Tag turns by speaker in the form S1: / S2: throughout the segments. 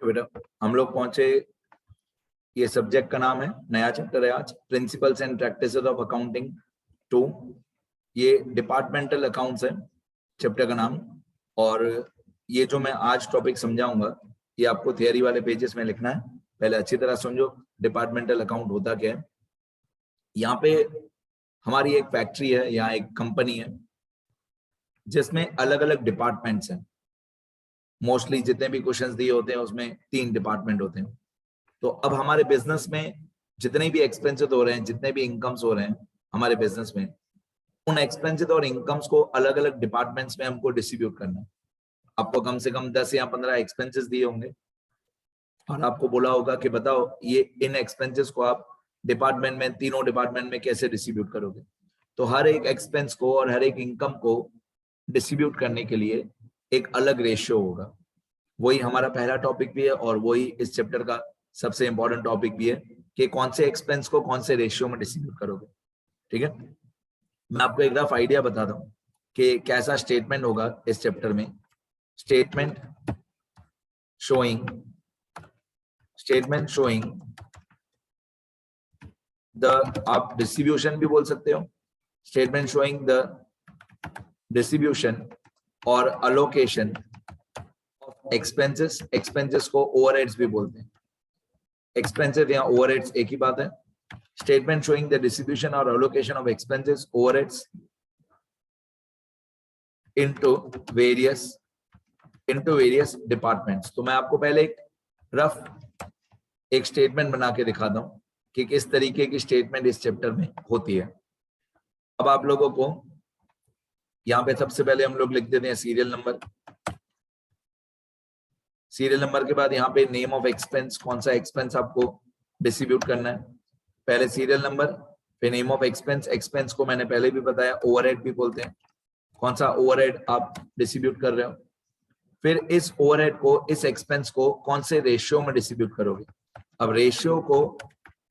S1: बेटा हम लोग पहुंचे, ये सब्जेक्ट का नाम है, नया चैप्टर है आज, principles and practices of accounting 2। ये डिपार्टमेंटल अकाउंट्स है चैप्टर का नाम। और ये जो मैं आज टॉपिक समझाऊंगा ये आपको थियरी वाले पेजेस में लिखना है। पहले अच्छी तरह समझो डिपार्टमेंटल अकाउंट होता क्या है। यहाँ पे हमारी एक फैक्ट्री है, यहाँ एक कंपनी है जिसमें अलग अलग डिपार्टमेंट्स हैं। मोस्टली जितने भी क्वेश्चंस दिए होते हैं उसमें 3 डिपार्टमेंट होते हैं। तो अब हमारे बिजनेस में जितने भी एक्सपेंसेस हो रहे हैं, जितने भी इनकम्स हो रहे हैं हमारे बिजनेस में, उन एक्सपेंसेस और इनकम्स को अलग अलग डिपार्टमेंट्स में हमको डिस्ट्रीब्यूट करना है। आपको कम से कम 10 या 15 एक्सपेंसेस दिए होंगे और आपको बोला होगा कि बताओ ये इन एक्सपेंसेस को आप डिपार्टमेंट में, तीनों डिपार्टमेंट में कैसे डिस्ट्रीब्यूट करोगे। तो हर एक एक्सपेंस को और हर एक इनकम को डिस्ट्रीब्यूट करने के लिए एक अलग रेशियो होगा। वही हमारा पहला टॉपिक भी है और वही इस चैप्टर का सबसे इंपॉर्टेंट टॉपिक भी है कि कौन से एक्सपेंस को कौन से रेशियो में डिस्ट्रीब्यूट करोगे। ठीक है, मैं आपको एक रफ आइडिया बताता हूँ कि कैसा स्टेटमेंट होगा इस चैप्टर में। स्टेटमेंट शोइंग द, आप डिस्ट्रीब्यूशन भी बोल सकते हो, स्टेटमेंट शोइंग द डिस्ट्रीब्यूशन और अलोकेशन ऑफ एक्सपेंसेस। एक्सपेंसेस को ओवरहेड्स भी बोलते हैं, एक्सपेंसेस या ओवरहेड्स एक ही बात है। स्टेटमेंट शोइंग द डिस्ट्रीब्यूशन और allocation of expenses, overheads into various departments. तो मैं आपको पहले एक रफ एक स्टेटमेंट बना के दिखाता हूं कि किस तरीके की स्टेटमेंट इस चैप्टर में होती है। अब आप लोगों को यहाँ पे सबसे पहले हम लोग लिख देते हैं सीरियल नंबर। सीरियल नंबर के बाद यहाँ पे नेम ऑफ एक्सपेंस, कौन सा एक्सपेंस आपको डिस्ट्रीब्यूट करना है। पहले सीरियल नंबर, फिर नेम ऑफ एक्सपेंस। एक्सपेंस को मैंने पहले भी बताया ओवरहेड भी बोलते हैं, कौन सा ओवरहेड आप डिस्ट्रीब्यूट कर रहे हो। फिर इस ओवरहेड को, इस एक्सपेंस को कौन से रेशियो में डिस्ट्रीब्यूट करोगे। अब रेशियो को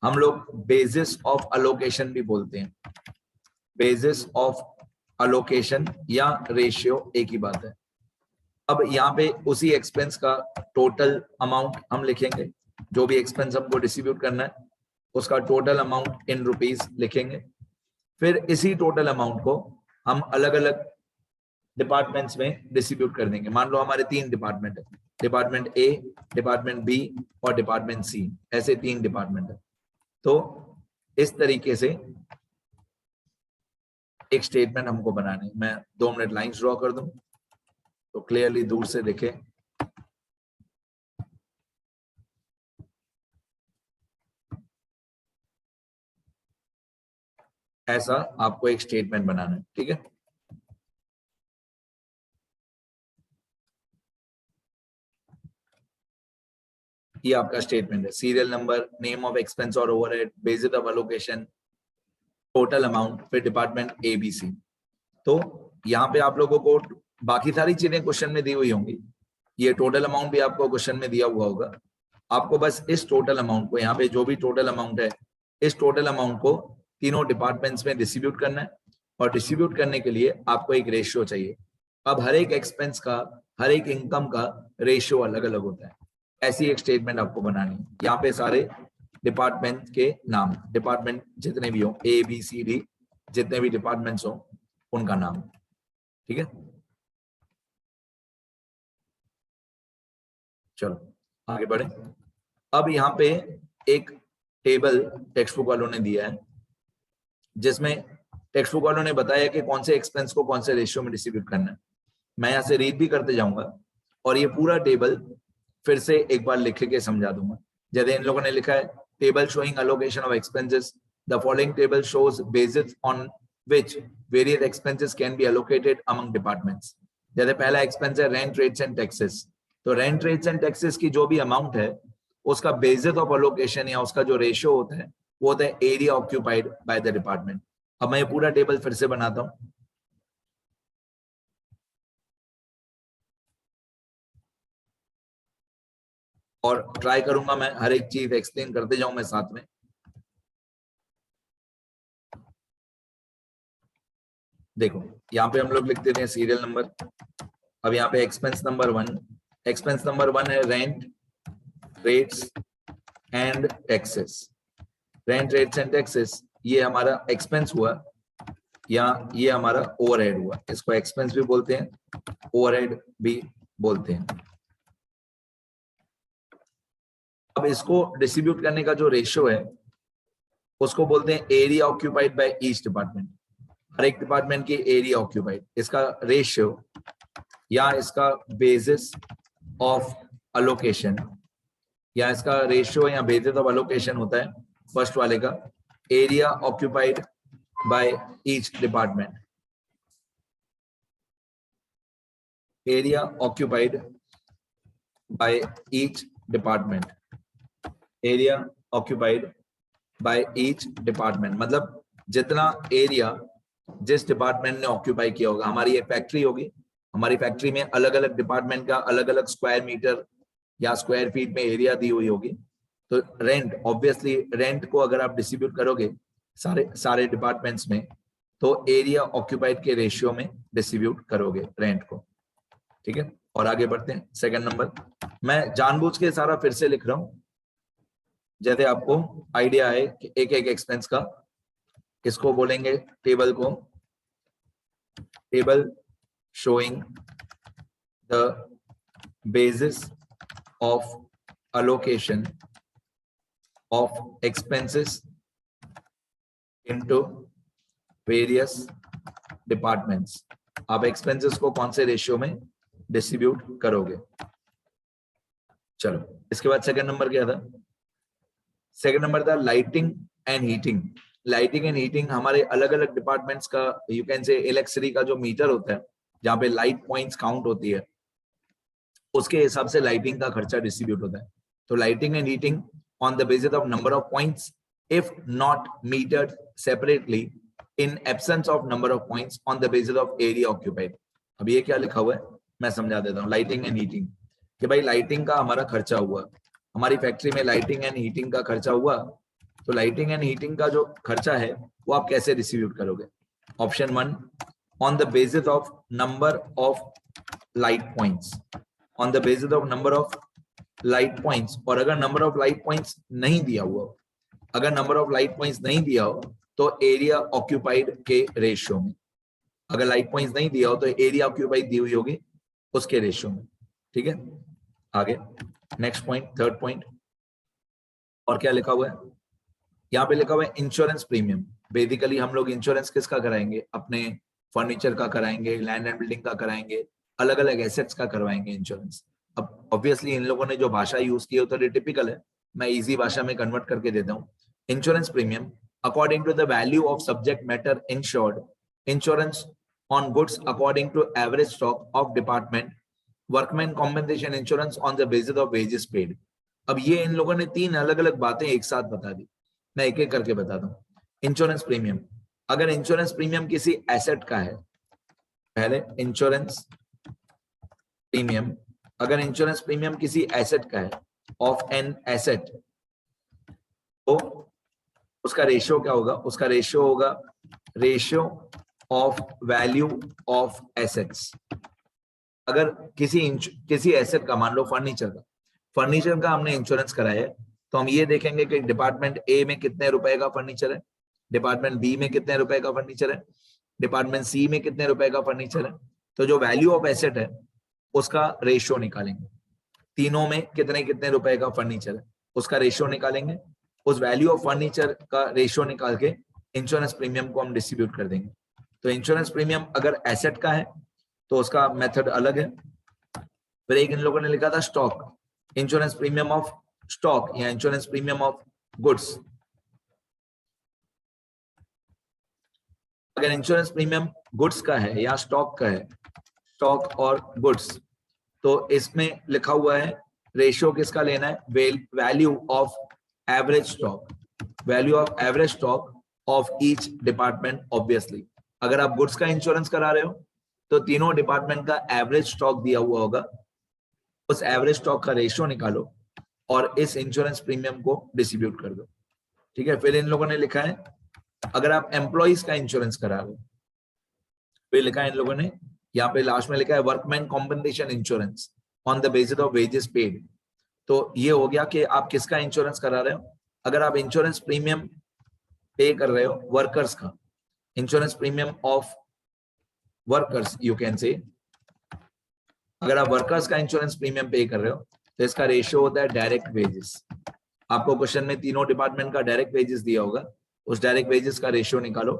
S1: हम लोग बेसिस ऑफ अलोकेशन भी बोलते हैं, बेसिस ऑफ अलोकेशन या रेशियो एक ही बात है। अब यहाँ पे उसी एक्सपेंस का टोटल अमाउंट हम लिखेंगे, जो भी एक्सपेंस हमको डिस्ट्रीब्यूट करना है उसका टोटल अमाउंट इन रुपीस लिखेंगे। फिर इसी टोटल अमाउंट को हम अलग अलग डिपार्टमेंट्स में डिस्ट्रीब्यूट कर देंगे। मान लो हमारे 3 डिपार्टमेंट है, डिपार्टमेंट ए, डिपार्टमेंट बी और डिपार्टमेंट सी, ऐसे 3 डिपार्टमेंट है। तो इस तरीके से एक स्टेटमेंट हमको बनानी है। मैं 2 मिनट लाइंस ड्रॉ कर दूं तो क्लियरली दूर से देखे। ऐसा आपको एक स्टेटमेंट बनाना है, ठीक है। ये आपका स्टेटमेंट है, serial number, name of expense और overhead, basis of allocation, total amount, फिर डिपार्टमेंट ए बी सी। तो यहाँ पे आप लोगों को बाकी सारी चीजें क्वेश्चन में दी हुई होंगी, ये टोटल अमाउंट भी आपको क्वेश्चन में दिया हुआ होगा। आपको बस इस टोटल अमाउंट को, यहाँ पे जो भी टोटल अमाउंट है, इस टोटल अमाउंट को तीनों डिपार्टमेंट्स में डिस्ट्रीब्यूट करना है। और डिस्ट्रीब्यूट करने के लिए आपको एक रेशियो चाहिए। अब हर एक एक्सपेंस का, हर एक इनकम का रेशियो अलग अलग होता है। ऐसी एक स्टेटमेंट आपको बनानी है। यहाँ पे सारे डिपार्टमेंट के नाम, डिपार्टमेंट जितने भी हो, ए बी सी डी, जितने भी डिपार्टमेंट्स हो उनका नाम, ठीक है। चलो आगे बढ़े। अब यहाँ पे एक टेबल टेक्स्ट बुक वालों ने दिया है, जिसमें टेक्स्ट बुक वालों ने बताया कि कौन से एक्सपेंस को कौन से रेशियो में डिस्ट्रीब्यूट करना है। मैं यहाँ से रीड भी करते जाऊंगा और ये पूरा टेबल फिर से एक बार लिख के समझा दूंगा। जैसे इन लोगों ने लिखा है, table showing allocation of expenses, the following table shows basis on which various expenses can be allocated among departments. जैसे पहला एक्सपेंस है रेंट, रेट्स एंड टैक्सेस। तो रेंट, रेट्स एंड टैक्सेस की जो भी अमाउंट है उसका बेसिस ऑफ अलोकेशन या उसका जो रेशियो होता है वो होता है area occupied by the department. अब मैं ये पूरा टेबल फिर से बनाता हूं। और ट्राई करूंगा मैं हर एक चीज एक्सप्लेन करते जाऊं मैं साथ में। देखो यहाँ पे हम लोग लिख देते हैं सीरियल नंबर। अब यहाँ पे एक्सपेंस नंबर 1, एक्सपेंस नंबर 1 है rent, rates and taxes. Rent, rates and taxes ये हमारा एक्सपेंस हुआ या ये हमारा ओवरहेड हुआ। इसको एक्सपेंस भी बोलते हैं, ओवरहेड भी बोलते हैं। अब इसको डिस्ट्रीब्यूट करने का जो रेशियो है उसको बोलते हैं area occupied by each department. हर एक डिपार्टमेंट की एरिया ऑक्यूपाइड, इसका रेशियो या इसका बेसिस ऑफ अलोकेशन, या इसका रेशियो या बेसिस ऑफ अलोकेशन होता है फर्स्ट वाले का area occupied by each department. Area occupied by each department, area occupied by each department मतलब जितना एरिया जिस डिपार्टमेंट ने ऑक्यूपाई किया होगा। हमारी ये फैक्ट्री होगी, हमारी फैक्ट्री में अलग अलग डिपार्टमेंट का अलग अलग स्क्वायर मीटर या स्क्वायर फीट में एरिया दी हुई होगी। तो रेंट, ऑब्वियसली रेंट को अगर आप डिस्ट्रीब्यूट करोगे सारे डिपार्टमेंट्स में तो एरिया ऑक्यूपाइड के रेशियो में डिस्ट्रीब्यूट करोगे रेंट को। ठीक है, और आगे बढ़ते हैं। सेकंड नंबर, मैं जानबूझ के सारा फिर से लिख रहा हूं जैसे आपको आइडिया है कि एक एक एक्सपेंस का। किसको बोलेंगे टेबल को? Table showing the basis of allocation of expenses into various departments। आप expenses को कौन से रेशियो में डिस्ट्रीब्यूट करोगे? चलो, इसके बाद सेकंड नंबर क्या था? सेकंड नंबर था lighting and heating. Lighting and heating हमारे अलग अलग डिपार्टमेंट्स का, यू कैन से इलेक्ट्रिसिटी का जो मीटर होता है जहाँ पे लाइट पॉइंट्स काउंट होती है, उसके हिसाब से लाइटिंग का खर्चा डिस्ट्रीब्यूट होता है। तो lighting and heating on the basis of number of points if not metered separately in absence of number of points on the basis of area occupied. अब ये क्या लिखा हुआ है मैं समझा देता हूँ। लाइटिंग एंड हीटिंग कि भाई लाइटिंग का हमारा खर्चा हुआ, हमारी फैक्ट्री में लाइटिंग एंड हीटिंग का खर्चा हुआ, तो लाइटिंग एंड हीटिंग का जो खर्चा है वो आप कैसे डिस्ट्रीब्यूट करोगे? Option 1, on the basis of number of light points, on the basis of number of light points। और अगर number of light points नहीं दिया हुआ, अगर number of light points नहीं दिया हो तो area occupied के रेशियो में। अगर light points नहीं दिया हो तो area occupied दी हुई होगी उसके रेशियो में। ठीक है, आगे नेक्स्ट पॉइंट, थर्ड पॉइंट। और क्या लिखा हुआ है यहाँ पे? लिखा हुआ है इंश्योरेंस प्रीमियम। बेसिकली हम लोग इंश्योरेंस किसका कराएंगे? अपने फर्नीचर का कराएंगे, लैंड एंड बिल्डिंग का कराएंगे, अलग अलग एसेट्स का करवाएंगे इंश्योरेंस। अब ऑब्वियसली इन लोगों ने जो भाषा यूज की है तो टिपिकल है, मैं इजी भाषा में कन्वर्ट करके देता हूँ। Insurance premium according to the value of subject matter insured, insurance on goods according to average stock of department, workman compensation insurance on the basis of wages paid. अब ये इन लोगों ने तीन अलग अलग बातें एक साथ बता दी, मैं एक एक करके बताता हूँ। इंश्योरेंस प्रीमियम, अगर इंश्योरेंस प्रीमियम किसी एसेट का है, पहले इंश्योरेंस प्रीमियम, अगर इंश्योरेंस प्रीमियम किसी एसेट का है, ऑफ एन एसेट, तो उसका रेशियो क्या होगा? उसका रेशियो होगा ratio of value of assets. अगर किसी एसेट का, मान लो फर्नीचर का हमने इंश्योरेंस कराया है, तो हम ये देखेंगे कि डिपार्टमेंट ए में कितने रुपए का फर्नीचर है, डिपार्टमेंट बी में कितने रुपए का फर्नीचर है, डिपार्टमेंट सी में कितने रुपए का फर्नीचर है। तो जो वैल्यू ऑफ एसेट है उसका रेशियो निकालेंगे, तीनों में कितने कितने रुपए का फर्नीचर है उसका रेशियो निकालेंगे, उस वैल्यू ऑफ फर्नीचर का रेशियो निकाल के इंश्योरेंस प्रीमियम को हम डिस्ट्रीब्यूट कर देंगे। तो इंश्योरेंस प्रीमियम अगर एसेट का है तो उसका मेथड अलग है। फिर एक इन लोगों ने लिखा था stock, insurance premium of stock या इंश्योरेंस प्रीमियम ऑफ गुड्स। अगर इंश्योरेंस प्रीमियम गुड्स का है या स्टॉक का है, स्टॉक और गुड्स, तो इसमें लिखा हुआ है रेशियो किसका लेना है? Value of average stock, value of average stock of each department. Obviously अगर आप गुड्स का इंश्योरेंस करा रहे हो तो तीनों डिपार्टमेंट का एवरेज स्टॉक दिया हुआ होगा, उस एवरेज स्टॉक का रेशियो निकालो और इस इंश्योरेंस प्रीमियम को डिस्ट्रीब्यूट कर दो। ठीक है, फिर इन लोगों ने लिखा है अगर आप एम्प्लॉइज का इंश्योरेंस करा रहे हो, फिर लिखा है इन लोगों ने यहाँ पे लास्ट में लिखा है workman compensation insurance on the basis of wages paid. तो ये हो गया कि आप किसका इंश्योरेंस करा रहे हो। अगर आप इंश्योरेंस प्रीमियम पे कर रहे हो वर्कर्स का, insurance premium of workers you can say, अगर आप वर्कर्स का इंश्योरेंस प्रीमियम पे कर रहे हो तो इसका रेशियो होता है डायरेक्ट वेजेस। आपको क्वेश्चन में तीनों डिपार्टमेंट का डायरेक्ट वेजेस दिया होगा, उस डायरेक्ट वेजेस का रेशियो निकालो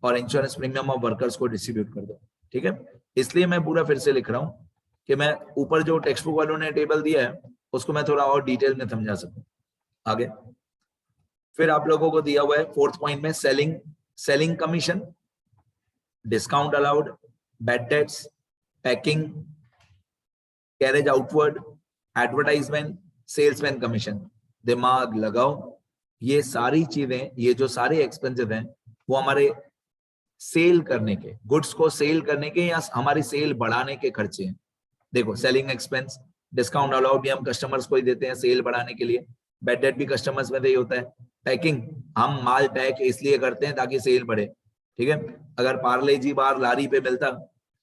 S1: और इंश्योरेंस प्रीमियम ऑफ वर्कर्स को डिस्ट्रीब्यूट कर दो। ठीक है, इसलिए मैं पूरा फिर से लिख रहा हूँ कि मैं ऊपर जो टेक्स्ट बुक वालों ने टेबल दिया है उसको मैं थोड़ा और डिटेल में समझा सकूं। आगे फिर आप लोगों को दिया हुआ है फोर्थ पॉइंट में selling commission, discount allowed, bad dates, packing, carriage outward, advertisement, salesman commission. दिमाग लगाओ, ये सारी चीजें, ये जो सारे एक्सपेंसेस हैं वो हमारे सेल करने के, गुड्स को सेल करने के या हमारी सेल बढ़ाने के खर्चे हैं। देखो सेलिंग एक्सपेंस, डिस्काउंट अलाउड भी हम कस्टमर्स को ही देते हैं सेल बढ़ाने के लिए, बैड डेट भी कस्टमर्स में ही होता है, पैकिंग हम माल पैक इसलिए करते हैं ताकि सेल बढ़े। ठीक है, अगर पार्ले जी बार लारी पे मिलता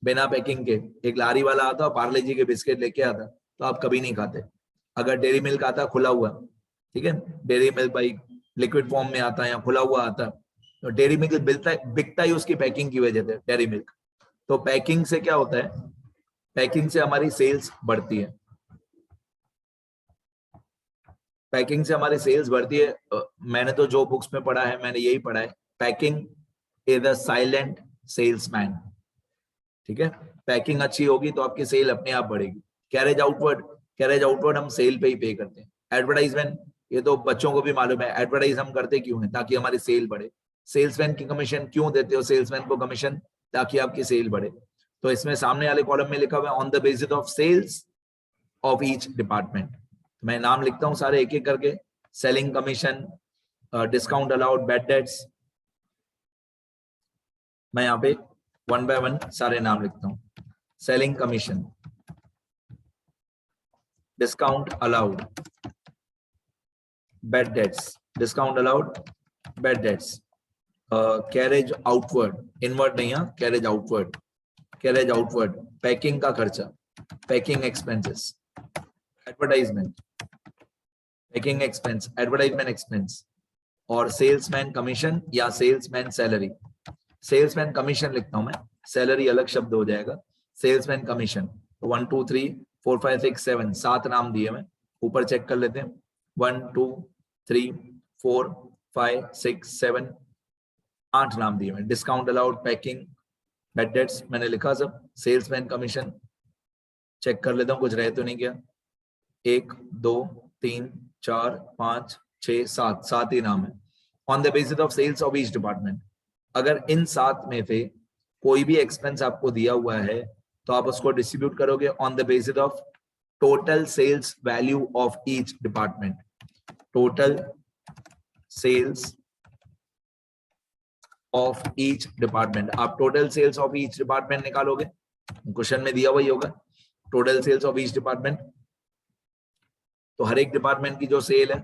S1: बिना पैकिंग के, एक लारी वाला आता और पार्ले जी के बिस्किट लेके आता तो आप कभी नहीं खाते। अगर डेयरी मिल्क आता खुला हुआ, ठीक है, डेयरी मिल्क भाई लिक्विड फॉर्म में आता है या खुला हुआ आता, तो डेयरी मिल्क बिकता ही उसकी पैकिंग की वजह से डेयरी मिल्क। तो पैकिंग से क्या होता है, पैकिंग से हमारी सेल्स बढ़ती है, पैकिंग से हमारी सेल्स बढ़ती है। मैंने तो जो बुक्स में पढ़ा है मैंने यही पढ़ा है, packing is a silent salesman. ठीक है, पैकिंग अच्छी होगी तो आपकी सेल अपने आप बढ़ेगी। कैरेज आउटवर्ड हम सेल पे ही पे करते हैं। एडवर्टाइजमेंट, ये तो बच्चों को भी मालूम है, एडवर्टाइज हम करते क्यों है, ताकि हमारी सेल बढ़े। सेल्समैन की कमीशन क्यों देते हो सेल्समैन को कमीशन, ताकि आपकी सेल बढ़े। तो इसमें सामने वाले कॉलम में लिखा हुआ है on the basis of sales of each department. मैं नाम लिखता हूं सारे एक एक करके, selling commission, discount allowed, bad debts, मैं यहाँ पे वन बाय वन सारे नाम लिखता हूँ। Selling commission, discount allowed, bad dates, discount allowed, bad dates, carriage outward, inward नहीं है, carriage outward, carriage outward, packing का खर्चा, packing expenses, advertisement, packing expense, advertisement expense, और सेल्समैन कमीशन या सेल्समैन सैलरी। सेल्समैन कमीशन लिखता हूं मैं, salary अलग शब्द हो जाएगा। सेल्समैन कमीशन 1 2 3 4 5 6 7 7 नाम दिए मैं, ऊपर चेक कर लेते हैं। 1 2 3 4 5 6 7 8 नाम दिए मैं। Discount allowed, packing, bad debts मैंने लिखा सब। सेल्समैन कमीशन चेक कर लेता हूँ कुछ रह तो नहीं गया। 1 2 3 4 5 6 7 7 ही नाम है। On the basis of sales of each department, अगर इन 7 में से कोई भी एक्सपेंस आपको दिया हुआ है तो आप उसको डिस्ट्रीब्यूट करोगे on the basis of total sales value of each department. Total sales of each department, आप total sales of each department निकालोगे, क्वेश्चन में दिया हुआ ही होगा total sales of each department. तो हर एक डिपार्टमेंट की जो सेल है,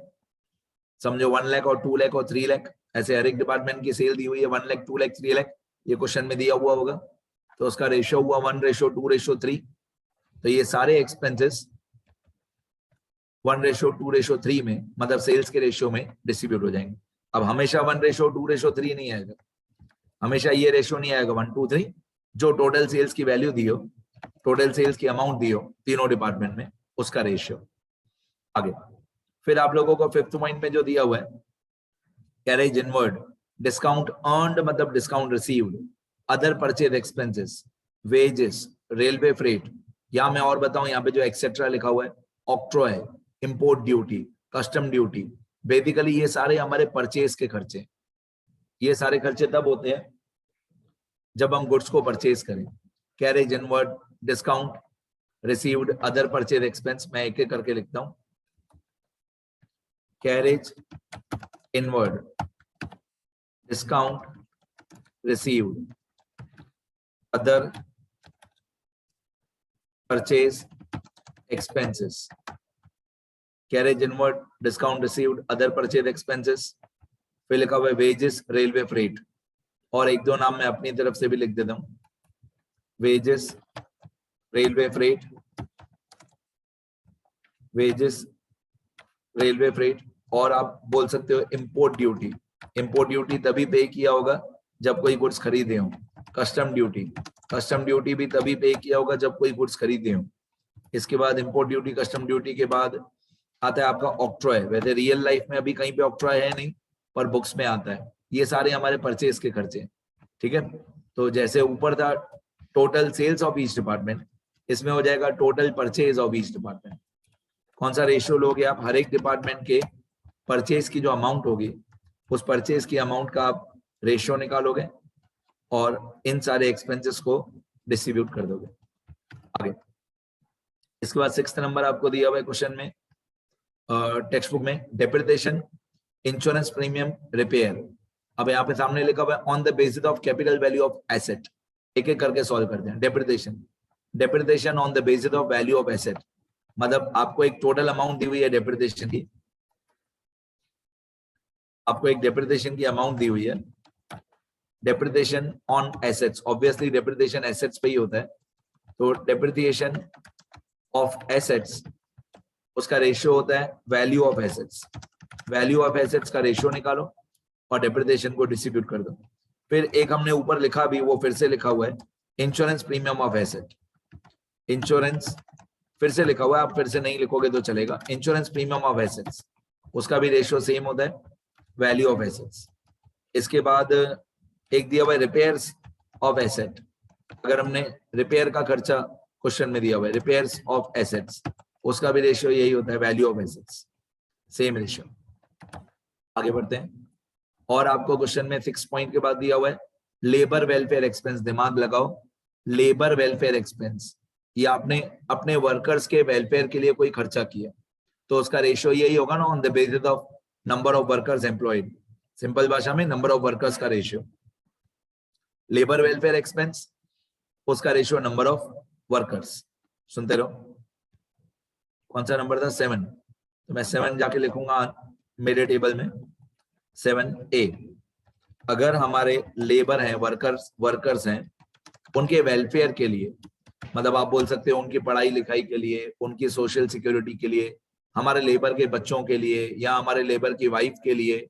S1: समझो 1 लाख और 2 लाख और 3 लाख, ऐसे हर एक डिपार्टमेंट की सेल दी हुई है 1 लाख 2 लाख 3 लाख, ये क्वेश्चन में दिया हुआ होगा। तो उसका रेशियो हुआ 1:2:3। तो ये सारे एक्सपेंसेस 1:2:3 में, मतलब सेल्स के रेशियो में डिस्ट्रीब्यूट हो जाएंगे। अब हमेशा 1:2:3 नहीं आएगा, हमेशा ये रेशियो नहीं आएगा 1 2 3, जो टोटल सेल्स की वैल्यू दी हो, टोटल सेल्स की अमाउंट दी हो तीनों डिपार्टमेंट में, उसका रेशियो। आगे फिर आप लोगों को 5th पॉइंट में जो दिया हुआ है, कैरेज इनवर्ड, डिस्काउंट अर्न्ड मतलब discount received, other purchase expenses, wages, railway freight, या मैं और बताऊं यहाँ पे जो एक्सेट्रा लिखा हुआ है, octroi, import duty, custom duty, basically ये सारे हमारे परचेज के खर्चे। ये सारे खर्चे तब होते हैं जब हम गुड्स को परचेज करें। Carriage inward, discount received, other purchase expense, मैं एक एक करके लिखता हूं। Carriage inward, discount received, other purchase expenses, carriage inward, discount received, other purchase expenses, फिर लिखा हुआ है वेजेस, रेलवे फ्रेट, और एक दो नाम मैं अपनी तरफ से भी लिख देता हूं, wages, railway freight, wages, railway freight, और आप बोल सकते हो इंपोर्ट ड्यूटी। इंपोर्ट ड्यूटी तभी पे किया होगा जब कोई गुड्स खरीदे हो। कस्टम ड्यूटी, कस्टम ड्यूटी भी तभी पे किया होगा जब कोई गुड्स खरीदे हो। इसके बाद इंपोर्ट ड्यूटी, कस्टम ड्यूटी के बाद आता है आपका ऑक्ट्रॉय। वैसे रियल लाइफ में अभी कहीं पे ऑक्ट्रॉय है नहीं, पर बुक्स में आता है। ये सारे हमारे परचेज के खर्चे, ठीक है। तो जैसे ऊपर था total sales of each department, इसमें हो जाएगा total purchase of each department. कौन सा रेशियो लोगे आप? हर एक डिपार्टमेंट के परचेज की जो अमाउंट होगी, उस परचेज की अमाउंट का आप रेशियो निकालोगे और इन सारे एक्सपेंसेस को डिस्ट्रीब्यूट कर दोगे। आगे इसके बाद 6th नंबर आपको दिया हुआ है क्वेश्चन में, टेक्स्ट बुक में, डेप्रिसिएशन, इंश्योरेंस प्रीमियम, रिपेयर। अब यहाँ पे सामने लिखा हुआ है on the basis of capital value of asset. एक एक करके सॉल्व करते हैं। Depreciation, depreciation on the basis of value of asset, मतलब आपको एक टोटल अमाउंट दी हुई है डेप्रिसिएशन की, आपको एक डेप्रिसिएशन की अमाउंट दी हुई है। Depreciation on assets, obviously depreciation assets पे ही होता है, तो डेप्रिसिएशन ऑफ एसेट्स, उसका रेशियो होता है value of assets. Value of assets का रेशियो निकालो और डेप्रिसिएशन को डिस्ट्रीब्यूट कर दो। फिर एक हमने ऊपर लिखा भी, वो फिर से लिखा हुआ है, insurance premium of asset. Insurance फिर से लिखा हुआ है, आप फिर से नहीं लिखोगे तो चलेगा। इंश्योरेंस प्रीमियम ऑफ एसेट्स, उसका भी रेशियो सेम होता है वैल्यू ऑफ एसेट्स। इसके बाद एक दिया हुआ है रिपेयर्स ऑफ एसेट। अगर हमने रिपेयर का खर्चा क्वेश्चन में दिया हुआ है, रिपेयर्स ऑफ एसेट्स, उसका भी रेशियो यही होता है value of assets, same ratio. आगे बढ़ते हैं। और आपको क्वेश्चन में 6 पॉइंट के बाद दिया हुआ है लेबर वेलफेयर एक्सपेंस। दिमाग लगाओ, लेबर वेलफेयर एक्सपेंस, ये आपने अपने वर्कर्स के वेलफेयर के लिए कोई खर्चा किया तो उसका रेशियो यही होगा ना, on the basis of number of workers employed. Simple भाषा में नंबर ऑफ वर्कर्स का रेशियो। लेबर वेलफेयर एक्सपेंस, उसका रेशियो नंबर ऑफ वर्कर्स। सुनते रहो। कौन सा नंबर था? 7। तो मैं 7 जाके लिखूंगा मेरे टेबल में, 7A। अगर हमारे लेबर हैं, वर्कर्स हैं, उनके वेलफेयर के लिए, मतलब आप बोल सकते हो उनकी पढ़ाई लिखाई के लिए, उनकी सोशल सिक्योरिटी के लिए, हमारे लेबर के बच्चों के लिए या हमारे लेबर की वाइफ के लिए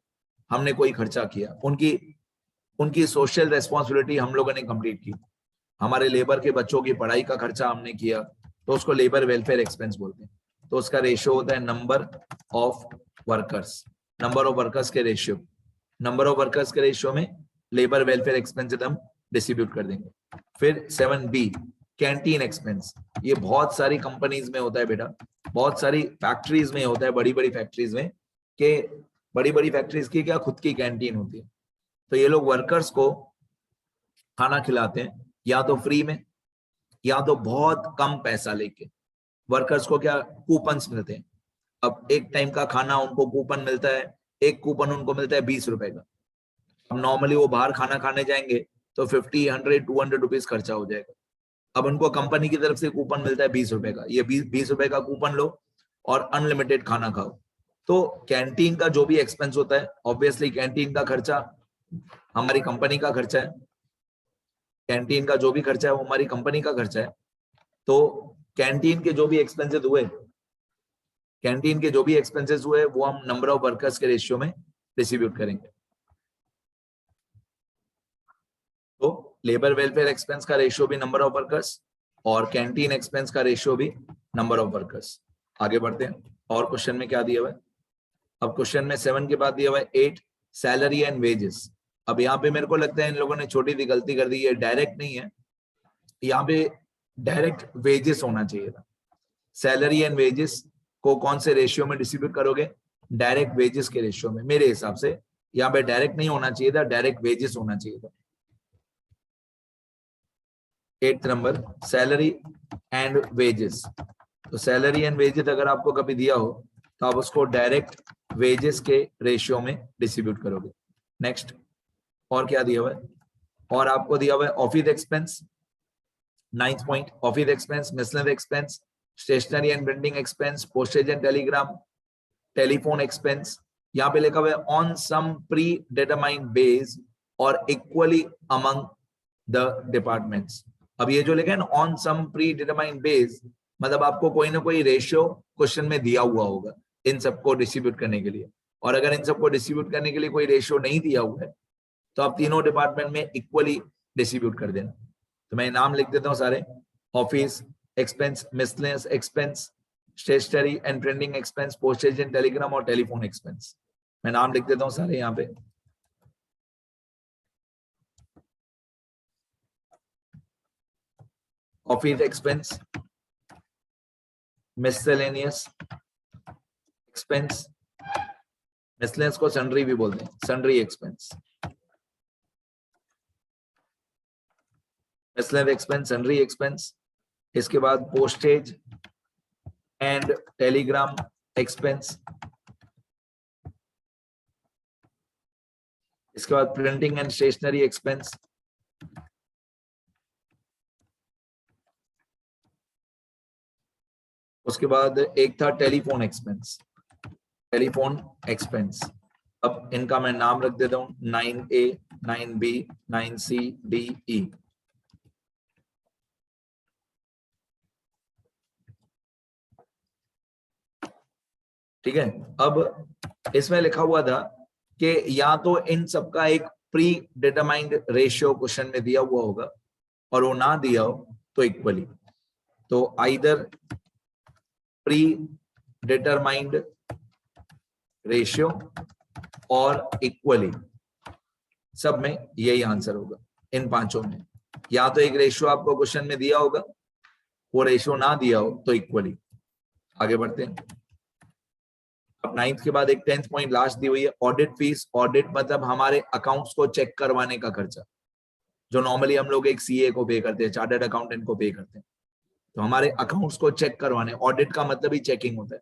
S1: हमने कोई खर्चा किया, उनकी सोशल रेस्पॉन्सिबिलिटी हम लोगों ने कंप्लीट की, हमारे लेबर के बच्चों की पढ़ाई का खर्चा हमने किया, तो उसको लेबर वेलफेयर एक्सपेंस बोलते हैं। तो उसका रेशियो होता है number of workers, number of workers के रेशियो। नंबर ऑफ वर्कर्स के रेशियो में लेबर वेलफेयर एक्सपेंस हम डिस्ट्रीब्यूट कर देंगे। फिर 7B कैंटीन एक्सपेंस। ये बहुत सारी कंपनीज में होता है बेटा, बहुत सारी फैक्ट्रीज में होता है, बड़ी बड़ी फैक्ट्रीज में, कि बड़ी बड़ी फैक्ट्रीज की क्या खुद की कैंटीन होती है, तो ये लोग वर्कर्स को खाना खिलाते हैं, या तो फ्री में या तो बहुत कम पैसा लेके। वर्कर्स को क्या कूपन्स मिलते हैं, अब एक टाइम का खाना उनको कूपन मिलता है, एक कूपन उनको मिलता है 20 रुपए का। अब नॉर्मली वो बाहर खाना खाने जाएंगे तो 50, 100, 200 रुपीज खर्चा हो जाएगा। अब उनको कंपनी की तरफ से कूपन मिलता है 20 रुपए का, ये 20 रुपए का कूपन लो और अनलिमिटेड खाना खाओ। तो कैंटीन का जो भी एक्सपेंस होता है, ऑब्वियसली कैंटीन का खर्चा हमारी कंपनी का खर्चा है, कैंटीन का जो भी खर्चा है वो हमारी कंपनी का खर्चा है। तो कैंटीन के जो भी एक्सपेंसेस हुए, कैंटीन के जो भी एक्सपेंसेस हुए वो हम नंबर ऑफ वर्कर्स के रेशियो में डिस्ट्रीब्यूट करेंगे। तो लेबर वेलफेयर एक्सपेंस का रेशियो भी नंबर ऑफ वर्कर्स और कैंटीन एक्सपेंस का रेशियो भी नंबर ऑफ वर्कर्स। आगे बढ़ते हैं। और क्वेश्चन में क्या दिया हुआ है? अब क्वेश्चन में 7 के बाद दिया हुआ है 8 सैलरी एंड वेजेस। अब यहाँ पे मेरे को लगता है इन लोगों ने छोटी सी गलती कर दी, ये डायरेक्ट नहीं है, यहाँ पे डायरेक्ट वेजेस होना चाहिए था। सैलरी एंड वेजेस को कौन से रेशियो में डिस्ट्रीब्यूट करोगे? डायरेक्ट वेजेस के रेशियो में। मेरे हिसाब से यहाँ पे डायरेक्ट नहीं होना चाहिए था, डायरेक्ट वेजेस होना चाहिए था। 8th number salary and wages. तो सैलरी एंड वेजेस अगर आपको कभी दिया हो तो आप उसको डायरेक्ट वेजेस के रेशियो में डिस्ट्रीब्यूट करोगे। नेक्स्ट, और क्या दिया हुआ है? और आपको दिया हुआ है office expense, 9th point, office expense, miscellaneous expense, stationery and printing expense, postage and telegram, telephone expense. यहाँ पे लिखा हुआ है on some predetermined base और इक्वली अमंग द डिपार्टमेंट्स। अब ये जो लिखा है ना on some predetermined base, मतलब आपको कोई ना कोई रेशियो क्वेश्चन में दिया हुआ होगा, इन सबको डिस्ट्रीब्यूट करने के लिए। और अगर इन सबको डिस्ट्रीब्यूट करने के लिए कोई रेशियो नहीं दिया हुआ है तो आप तीनों डिपार्टमेंट में इक्वली डिस्ट्रीब्यूट कर देना। तो मैं नाम लिख देता हूँ सारे, office expense, miscellaneous expense, stationery and printing expense, postage and telegram और टेलीफोन एक्सपेंस। मैं नाम लिख देता हूँ सारे यहाँ पे। Office expense, miscellaneous expense, miscellaneous को सन्ड्री भी बोलते हैं, sundry expense, miscellaneous expense, sundry expense. इसके बाद पोस्टेज एंड टेलीग्राम एक्सपेंस, इसके बाद प्रिंटिंग एंड स्टेशनरी एक्सपेंस, उसके बाद एक था टेलीफोन एक्सपेंस, टेलीफोन एक्सपेंस। अब इनका मैं नाम रख देता हूं 9A, 9B, 9C, D, E। ठीक है। अब इसमें लिखा हुआ था कि या तो इन सबका एक प्री डिटरमाइंड रेशियो क्वेश्चन में दिया हुआ होगा और वो ना दिया हो तो इक्वली। तो आइदर प्री डिटरमाइंड रेशियो और इक्वली, सब में यही आंसर होगा इन पांचों में। या तो एक रेशियो आपको क्वेश्चन में दिया होगा, वो रेशियो ना दिया हो तो इक्वली। आगे बढ़ते हैं। अब 9th के बाद एक 10th पॉइंट लास्ट दी हुई है, ऑडिट फीस। ऑडिट मतलब हमारे अकाउंट्स को चेक करवाने का खर्चा, जो नॉर्मली हम लोग एक सीए को पे करते हैं, चार्टर्ड अकाउंटेंट को पे करते हैं। तो हमारे अकाउंट्स को चेक करवाने, ऑडिट का मतलब ही चेकिंग होता है।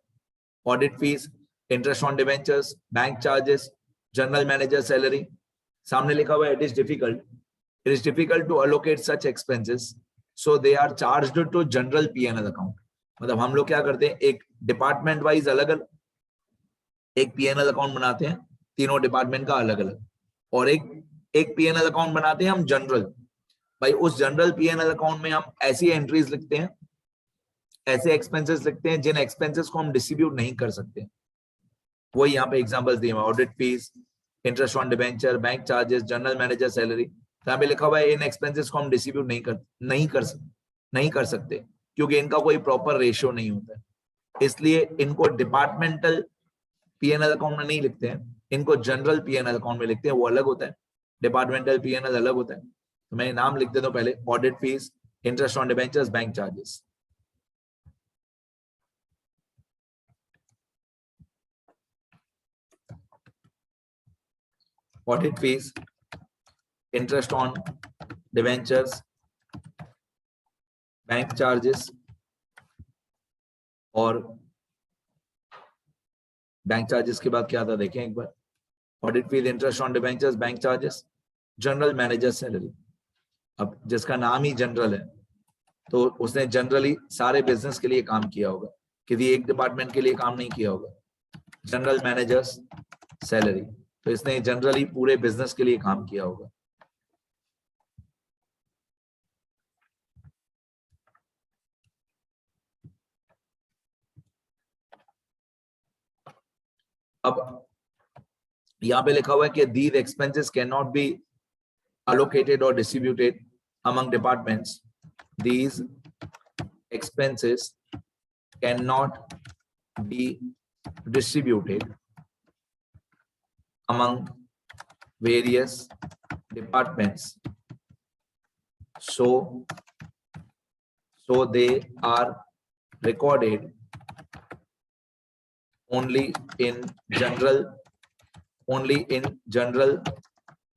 S1: Audit fees, interest on debentures, bank charges, general manager salary. सामने लिखा हुआ है it is difficult to allocate such expenses so they are charged to general PNL account. मतलब हम लोग क्या करते हैं, एक डिपार्टमेंट वाइज अलग अलग एक पीएनएल अकाउंट बनाते हैं, तीनों डिपार्टमेंट का अलग अलग, और एक पीएनएल अकाउंट बनाते हैं हम जनरल। भाई उस जनरल पीएनएल अकाउंट में हम ऐसी एंट्रीज लिखते हैं, ऐसे एक्सपेंसेस लिखते हैं जिन एक्सपेंसेस को हम डिस्ट्रीब्यूट नहीं कर सकते। वही यहाँ पे एग्जांपल्स दिए हुए, audit fees, interest on debenture, bank charges, general manager salary. यहाँ पे लिखा हुआ है इन एक्सपेंसेस को हम डिस्ट्रीब्यूट नहीं कर सकते क्योंकि इनका कोई प्रॉपर रेशियो नहीं होता है, इसलिए इनको डिपार्टमेंटल पीएनएल अकाउंट में नहीं लिखते हैं, इनको जनरल पीएनएल अकाउंट में लिखते हैं, वो अलग होता है, डिपार्टमेंटल पीएनएल अलग होता है। तो मैं नाम लिख देता हूं पहले, audit fees, interest on debentures, bank charges. Audit fees, interest on debentures, bank charges, और बैंक चार्जेस के बाद क्या था देखें एक बार, audit fees, interest on debentures, bank charges, general manager salary. अब जिसका नाम ही जनरल है तो उसने जनरली सारे बिजनेस के लिए काम किया होगा, किसी एक डिपार्टमेंट के लिए काम नहीं किया होगा। जनरल मैनेजर्स सैलरी, तो इसने जनरली पूरे बिजनेस के लिए काम किया होगा। अब यहां पे लिखा हुआ है कि these expenses cannot be allocated or distributed among departments. These expenses cannot be distributed among various departments, so they are recorded only in general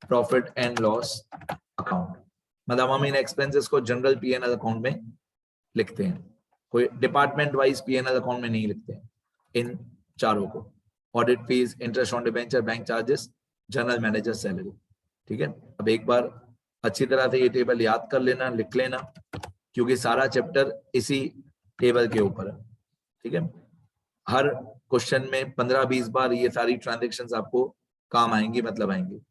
S1: profit and loss account. मतलब हम इन एक्सपेंसेस को जनरल पीएनएल अकाउंट में लिखते हैं, कोई department wise PNL account में नहीं लिखते हैं इन चारों को, audit fees, interest on debenture, bank charges, general manager salary. ठीक है। अब एक बार अच्छी तरह से ये टेबल याद कर लेना, लिख लेना, क्योंकि सारा चैप्टर इसी टेबल के ऊपर है। ठीक है। हर क्वेश्चन में 15-20 बार ये सारी ट्रांजैक्शंस आपको काम आएंगी, मतलब आएंगी।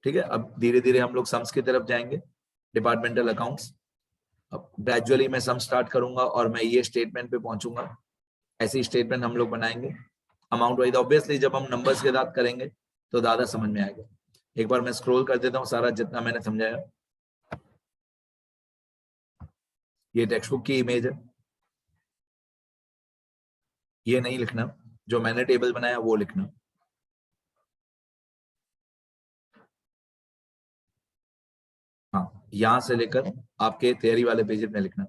S1: ठीक है। अब धीरे धीरे हम लोग सम्स की तरफ जाएंगे, डिपार्टमेंटल अकाउंट्स। अब ग्रेजुअली मैं सम स्टार्ट करूंगा और मैं ये स्टेटमेंट पे पहुंचूंगा, ऐसी स्टेटमेंट हम लोग बनाएंगे। Amount wise. ऑब्वियसली जब हम नंबर्स के साथ करेंगे तो ज्यादा समझ में आएगा। एक बार मैं स्क्रॉल कर देता हूँ सारा जितना मैंने समझाया। ये टेक्स्ट बुक की इमेज है, ये नहीं लिखना, जो मैंने टेबल बनाया वो लिखना। हाँ, यहां से लेकर आपके थियरी वाले पेज में लिखना।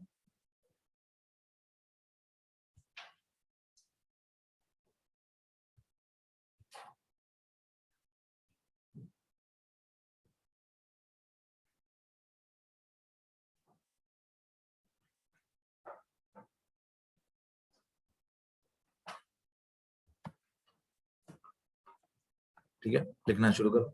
S1: ठीक है, लिखना शुरू करो।